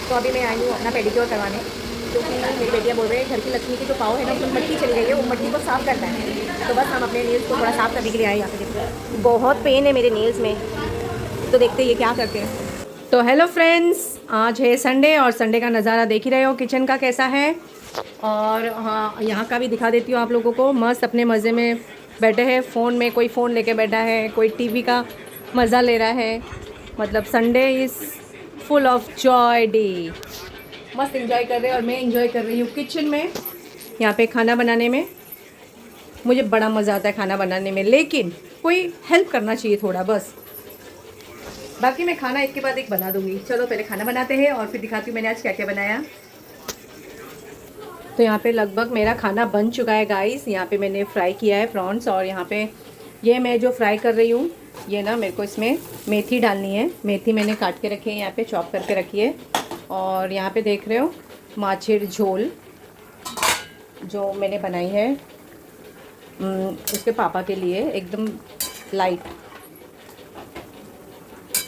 तो अभी मैं आई हूँ अपना पेडिक्योर करवाने, क्योंकि मेरी बेटियाँ बोल रहे हैं घर की लक्ष्मी की जो पाँव है ना उसमें मट्टी चली गई है, वो मट्टी को साफ़ करना है। तो बस हम अपने नेल्स को थोड़ा साफ़ करने के लिए आए। यहाँ पे देखते बहुत पेन है मेरे नेल्स में, तो देखते ये क्या करते हैं। तो हेलो फ्रेंड्स, आज है संडे और संडे का नज़ारा देख ही रहे हो किचन का कैसा है। और हाँ, यहाँ का भी दिखा देती हूँ आप लोगों को। मस्त अपने मज़े में बैठे हैं, फ़ोन में कोई फ़ोन लेके बैठा है, कोई टीवी का मज़ा ले रहा है। मतलब Sunday is full of Joy day. मस्त इंजॉय कर रहे हैं और मैं इंजॉय कर रही हूँ किचन में। यहाँ पे खाना बनाने में मुझे बड़ा मज़ा आता है, खाना बनाने में, लेकिन कोई हेल्प करना चाहिए थोड़ा बस। बाकी मैं खाना एक के बाद एक बना दूँगी। चलो पहले खाना बनाते हैं और फिर दिखाती हूँ मैंने आज क्या क्या बनाया। तो यहाँ पे लगभग मेरा खाना बन चुका है गाइस। यहाँ पे मैंने फ्राई किया है प्रॉन्स, और यहाँ पे ये मैं जो फ्राई कर रही हूँ ये ना मेरे को इसमें मेथी डालनी है। मेथी मैंने काट के रखी है, यहाँ पे चॉप करके रखी है। और यहाँ पे देख रहे हो माछेर झोल जो मैंने बनाई है उसके पापा के लिए, एकदम लाइट।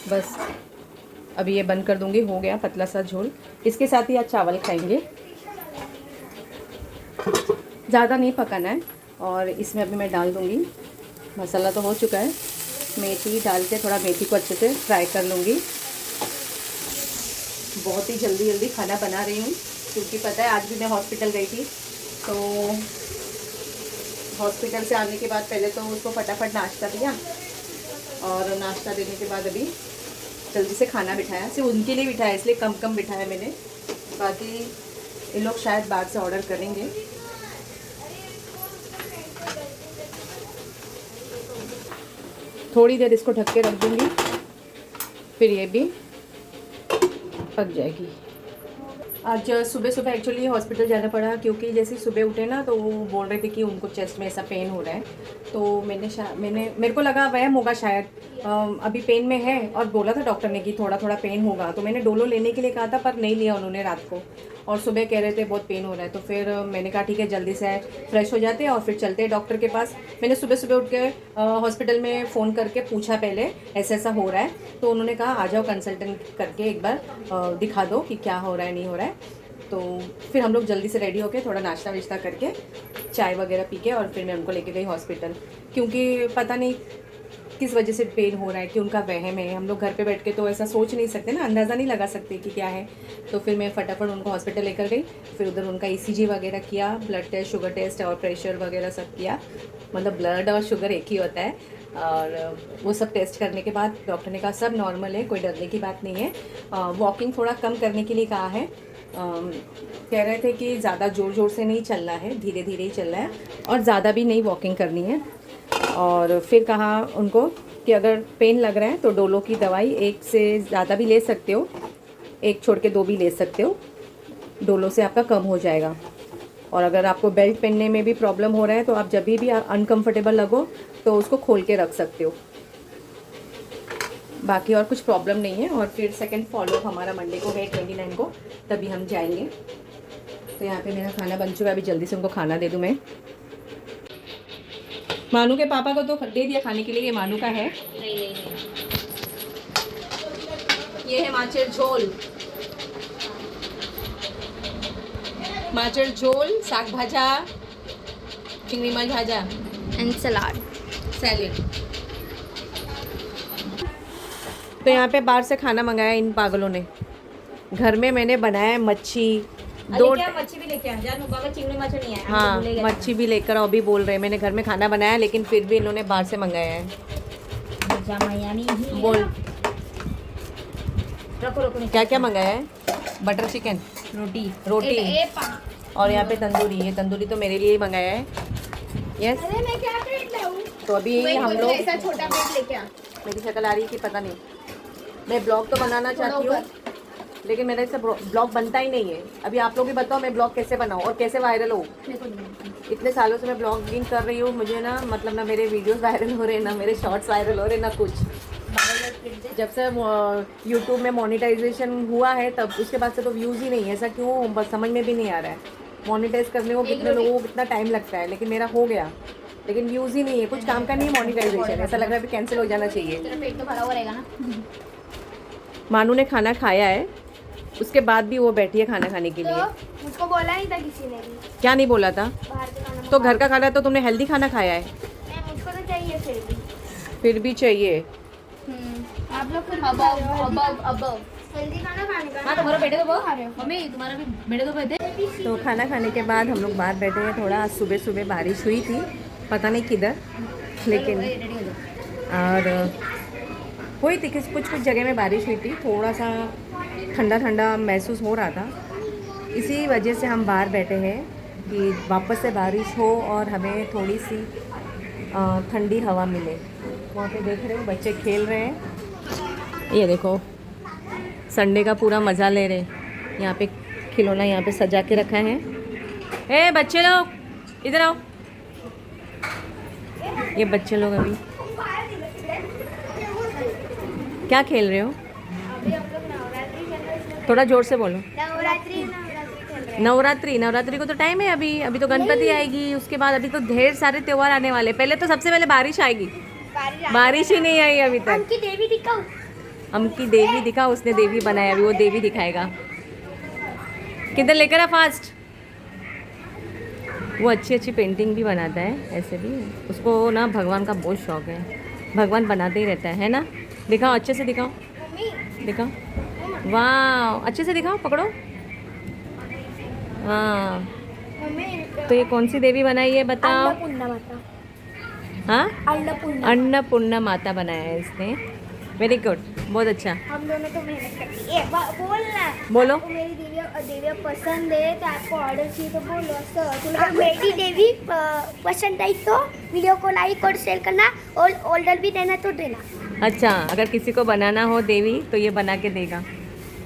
बस अभी ये बंद कर दूँगी, हो गया पतला सा झोल। इसके साथ ही आज चावल खाएंगे, ज़्यादा नहीं पकाना है। और इसमें अभी मैं डाल दूँगी, मसाला तो हो चुका है, मेथी डाल के थोड़ा मेथी को अच्छे से फ्राई कर लूँगी। बहुत ही जल्दी जल्दी खाना बना रही हूँ, क्योंकि पता है आज भी मैं हॉस्पिटल गई थी। तो हॉस्पिटल से आने के बाद पहले तो उसको फटाफट नाश्ता दिया, और नाश्ता देने के बाद अभी जल्दी से खाना बिठाया। सिर्फ उनके लिए बिठाया, इसलिए कम कम बिठाया मैंने, बाकी ये लोग शायद बाहर से ऑर्डर करेंगे। थोड़ी देर इसको ढक के रख दूँगी, फिर ये भी पक जाएगी। आज सुबह सुबह एक्चुअली हॉस्पिटल जाना पड़ा, क्योंकि जैसे सुबह उठे ना तो वो बोल रहे थे कि उनको चेस्ट में ऐसा पेन हो रहा है। तो मेरे को लगा वहम होगा शायद, अभी पेन में है, और बोला था डॉक्टर ने कि थोड़ा थोड़ा पेन होगा। तो मैंने डोलो लेने के लिए कहा था, पर नहीं लिया उन्होंने रात को, और सुबह कह रहे थे बहुत पेन हो रहा है। तो फिर मैंने कहा ठीक है, जल्दी से फ्रेश हो जाते हैं और फिर चलते हैं डॉक्टर के पास। मैंने सुबह सुबह उठ के हॉस्पिटल में फ़ोन करके पूछा पहले ऐसा ऐसा हो रहा है, तो उन्होंने कहा आ जाओ कंसल्टेंट करके एक बार दिखा दो कि क्या हो रहा है नहीं हो रहा है। तो फिर हम लोग जल्दी से रेडी होके थोड़ा नाश्ता वाश्ता करके चाय वगैरह पी के, और फिर मैं उनको लेके गई हॉस्पिटल, क्योंकि पता नहीं किस वजह से पेन हो रहा है, कि उनका वहम है। हम लोग घर पे बैठ के तो ऐसा सोच नहीं सकते ना, अंदाज़ा नहीं लगा सकते कि क्या है। तो फिर मैं फटाफट उनको हॉस्पिटल लेकर गई, फिर उधर उनका ECG वगैरह किया, ब्लड टेस्ट, शुगर टेस्ट और प्रेशर वगैरह सब किया। मतलब ब्लड और शुगर एक ही होता है। और वो सब टेस्ट करने के बाद डॉक्टर ने कहा सब नॉर्मल है, कोई डरने की बात नहीं है। वॉकिंग थोड़ा कम करने के लिए कहा है। कह रहे थे कि ज़्यादा ज़ोर ज़ोर से नहीं चलना है, धीरे धीरे ही चलना है, और ज़्यादा भी नहीं वॉकिंग करनी है। और फिर कहा उनको कि अगर पेन लग रहा है तो डोलो की दवाई एक से ज़्यादा भी ले सकते हो, एक छोड़ के 2 भी ले सकते हो, डोलो से आपका कम हो जाएगा। और अगर आपको बेल्ट पहनने में भी प्रॉब्लम हो रहा है तो आप जब भी अनकंफर्टेबल लगो तो उसको खोल के रख सकते हो, बाकी और कुछ प्रॉब्लम नहीं है। और फिर सेकंड फॉलोअप हमारा मंडे को है 29 को, तभी हम जाएंगे। तो यहाँ पे मेरा खाना बन चुका है, अभी जल्दी से उनको खाना दे दूँ मैं। मानू के पापा को तो दे दिया खाने के लिए, ये मानू का है। नहीं। ये है माछेर झोल, माछेर झोल, साग भाजा, चिंगड़ी माछ भाजा एंड सैलेड। तो यहाँ पे बाहर से खाना मंगाया इन पागलों ने। घर में मैंने बनाया मच्छी, 2 मच्छी भी लेके आ जानू, बाबा चिंगड़ी मच्छी नहीं है। हाँ मच्छी भी लेकर आओ भी बोल रहे हैं। मैंने घर में खाना बनाया, लेकिन फिर भी इन्होंने बाहर से मंगाया है। बोल रखो क्या क्या मंगाया है? बटर चिकन, रोटी और यहाँ पे तंदूरी। ये तंदूरी तो मेरे लिए ही मंगाया है। यस। अरे मैं क्या प्लेट लाऊं? तो अभी हम लोग, ऐसा छोटा प्लेट लेके आ। मेरी शक्ल आ रही है कि पता नहीं। मैं ब्लॉग तो बनाना चाहती हूँ, लेकिन मेरे से ब्लॉग बनता ही नहीं है। अभी आप लोग भी बताओ मैं ब्लॉग कैसे बनाऊँ और कैसे वायरल हो। इतने सालों से मैं ब्लॉगिंग कर रही हूँ, मुझे ना मतलब ना मेरे वीडियोस वायरल हो रहे, ना मेरे शॉर्ट्स वायरल हो रहे, ना कुछ। जब से यूट्यूब में मोनेटाइजेशन हुआ है तब उसके बाद से तो व्यूज़ ही नहीं है। ऐसा क्यों, बस समझ में भी नहीं आ रहा है। मोनेटाइज करने को कितने लोगों को कितना टाइम लगता है, लेकिन मेरा हो गया, लेकिन व्यूज़ ही नहीं है। कुछ काम का नहीं है मोनेटाइजेशन, ऐसा लग रहा है अभी कैंसिल हो जाना चाहिए। तेरा पेट तो भरा हुआ रहेगा ना। मानू ने खाना खाया है उसके बाद भी वो बैठी है खाना खाने के लिए। तो मुझको बोला नहीं था किसी ने भी क्या नहीं बोला था? बाहर से खाना तो घर का खाना तो तुमने हेल्दी खाना खाया है। नहीं, मुझको तो चाहिए फिर भी चाहिए। आप लोग खुद अब हेल्दी खाना खाने का। हाँ, तुम्हारा बेटे तो बहुत खा रहे हो मम्मी, तुम्हारा भी बेटे तो बैठे। तो खाना खाने के बाद हम लोग बाहर बैठे हैं। थोड़ा आज सुबह सुबह बारिश हुई थी, पता नहीं किधर, लेकिन और हुई थी कुछ कुछ जगह में बारिश हुई थी। थोड़ा सा ठंडा ठंडा महसूस हो रहा था, इसी वजह से हम बाहर बैठे हैं कि वापस से बारिश हो और हमें थोड़ी सी ठंडी हवा मिले। वहाँ पे देख रहे हो बच्चे खेल रहे हैं, ये देखो संडे का पूरा मज़ा ले रहे हैं। यहाँ पे खिलौना यहाँ पे सजा के रखा है। ए बच्चे लोग इधर आओ। ये बच्चे लोग अभी क्या खेल रहे हो? अभी हम लोग नवरात्रि चल रहा है, इसमें थोड़ा जोर से बोलो। नवरात्रि चल रहा है। नवरात्रि को तो टाइम है अभी। अभी तो गणपति आएगी, उसके बाद अभी तो ढेर सारे त्यौहार आने वाले। पहले तो सबसे पहले बारिश आएगी। बारिश ही नहीं आई अभी तक। हमकी देवी दिखाओ। हमकी देवी दिखा, उसने देवी बनाया, अभी वो देवी दिखाएगा। किधर लेकर आ फास्ट। वो अच्छी अच्छी पेंटिंग भी बनाता है, ऐसे भी उसको ना भगवान का बहुत शौक है। भगवान बनाते ही रहता है ना। दिखाओ अच्छे से दिखाओ, मम्मी दिखाओ। वाह अच्छे से दिखाओ, पकड़ो। हाँ मम्मी तो ये कौन सी देवी बनाई है बताओ? अन्नपूर्णा माता। हाँ अन्नपूर्णा। अन्नपूर्णा माता बनाया है इसने। वेरी गुड, बहुत अच्छा। हम दोनों तो मेहनत करते हैं। बोल ना। बोलो। आपको मेरी देवी पसंद है तो आपको ऑर्डर चाहिए तो बोलो। असं मेरी देवी पसंद आई तो वीडियो को लाइक और शेयर करना और ऑर्डर भी देना तो देना। अच्छा, अगर किसी को बनाना हो देवी तो ये बना के देगा।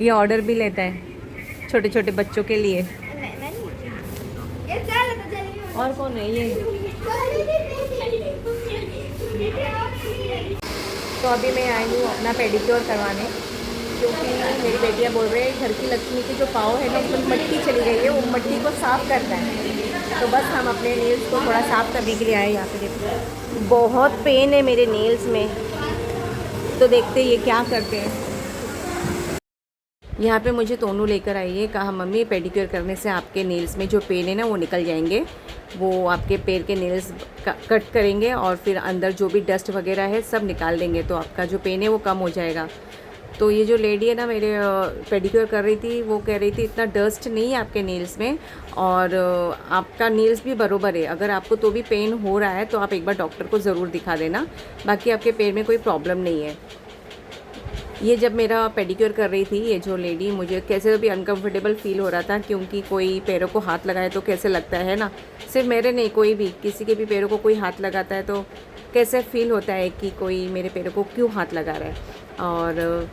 ये ऑर्डर भी लेता है छोटे छोटे बच्चों के लिए। और कौन है ये? तो अभी मैं आई हूँ अपना पेडिक्योर करवाने, क्योंकि मेरी बेटियाँ बोल रहे हैं घर की लक्ष्मी की जो पाँव है ना उसमें मट्टी चली गई है, वो मट्टी को साफ़ करना है। तो बस हम अपने नेल्स को थोड़ा साफ़ करने के लिए आए। यहाँ पे देखो बहुत पेन है मेरे नेल्स में, तो देखते ये क्या करते हैं। यहाँ पे मुझे तोनू लेकर आई है, कहा मम्मी पेडिक्योर करने से आपके नेल्स में जो पेन है ना वो निकल जाएंगे। वो आपके पैर के नेल्स कट करेंगे और फिर अंदर जो भी डस्ट वगैरह है सब निकाल देंगे, तो आपका जो पेन है वो कम हो जाएगा। तो ये जो लेडी है ना मेरे पेडिक्योर कर रही थी, वो कह रही थी इतना डस्ट नहीं है आपके नेल्स में और आपका नेल्स भी बरोबर है। अगर आपको तो भी पेन हो रहा है तो आप एक बार डॉक्टर को ज़रूर दिखा देना, बाकी आपके पैर में कोई प्रॉब्लम नहीं है। ये जब मेरा पेडिक्योर कर रही थी ये जो लेडी, मुझे कैसे तो भी अनकंफर्टेबल फील हो रहा था, क्योंकि कोई पैरों को हाथ लगाए तो कैसे लगता है ना। सिर्फ मेरे नहीं, कोई भी किसी के भी पैरों को कोई हाथ लगाता है तो कैसे फील होता है कि कोई मेरे पैरों को क्यों हाथ लगा रहा है। और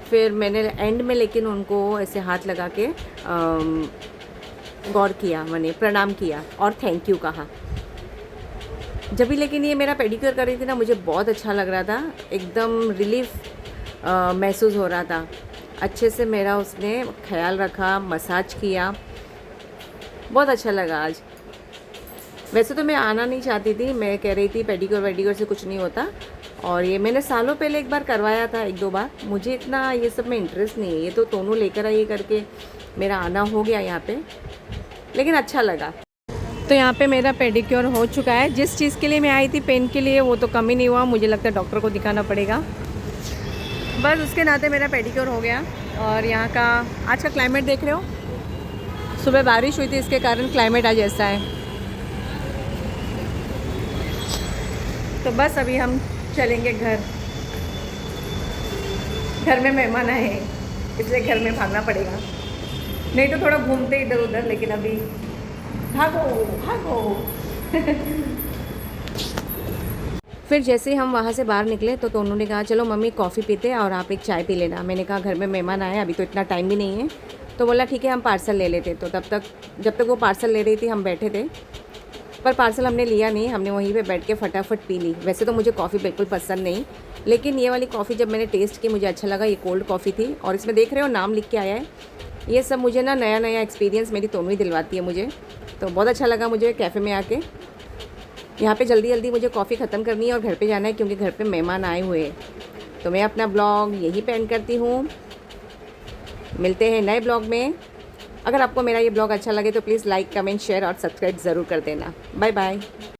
फिर मैंने एंड में लेकिन उनको ऐसे हाथ लगा के गौर किया, मैंने प्रणाम किया और थैंक यू कहा। जब भी लेकिन ये मेरा पेडिक्योर कर रही थी ना मुझे बहुत अच्छा लग रहा था, एकदम रिलीफ महसूस हो रहा था। अच्छे से मेरा उसने ख्याल रखा, मसाज किया, बहुत अच्छा लगा आज। वैसे तो मैं आना नहीं चाहती थी, मैं कह रही थी पेडिक्योर वेडिक्योर से कुछ नहीं होता, और ये मैंने सालों पहले एक बार करवाया था, एक दो बार। मुझे इतना ये सब में इंटरेस्ट नहीं है, ये तो दोनों लेकर आई करके मेरा आना हो गया यहाँ पे, लेकिन अच्छा लगा। तो यहाँ पे मेरा पेडिक्योर हो चुका है। जिस चीज़ के लिए मैं आई थी पेन के लिए वो तो कम ही नहीं हुआ, मुझे लगता है डॉक्टर को दिखाना पड़ेगा। बस उसके नाते मेरा पेडिक्योर हो गया। और यहाँ का आज का क्लाइमेट देख रहे हो, सुबह बारिश हुई थी इसके कारण क्लाइमेट आज ऐसा है। तो बस अभी हम चलेंगे घर में मेहमान आए हैं इसलिए घर में भागना पड़ेगा, नहीं तो थोड़ा घूमते इधर उधर, लेकिन अभी भागो भागो। फिर जैसे ही हम वहाँ से बाहर निकले तो उन्होंने कहा चलो मम्मी कॉफ़ी पीते और आप एक चाय पी लेना। मैंने कहा घर में मेहमान आए, अभी तो इतना टाइम भी नहीं है। तो बोला ठीक है हम पार्सल ले लेते। तो जब तक वो पार्सल ले रही थी हम बैठे थे, पर पार्सल हमने लिया नहीं, हमने वहीं पे बैठ के फटाफट पी ली। वैसे तो मुझे कॉफ़ी बिल्कुल पसंद नहीं, लेकिन ये वाली कॉफ़ी जब मैंने टेस्ट की मुझे अच्छा लगा। ये कोल्ड कॉफ़ी थी और इसमें देख रहे हो नाम लिख के आया है। ये सब मुझे ना नया नया एक्सपीरियंस मेरी तोनू ही दिलवाती है मुझे, तो बहुत अच्छा लगा मुझे कैफ़े में आके। यहाँ पे जल्दी जल्दी मुझे कॉफ़ी ख़त्म करनी है और घर पे जाना है, क्योंकि घर पे मेहमान आए हुए हैं। तो मैं अपना ब्लॉग यहीं पे एंड करती हूँ। मिलते हैं नए ब्लॉग में। अगर आपको मेरा ये ब्लॉग अच्छा लगे तो प्लीज़ लाइक, कमेंट, शेयर और सब्सक्राइब ज़रूर कर देना। Bye bye.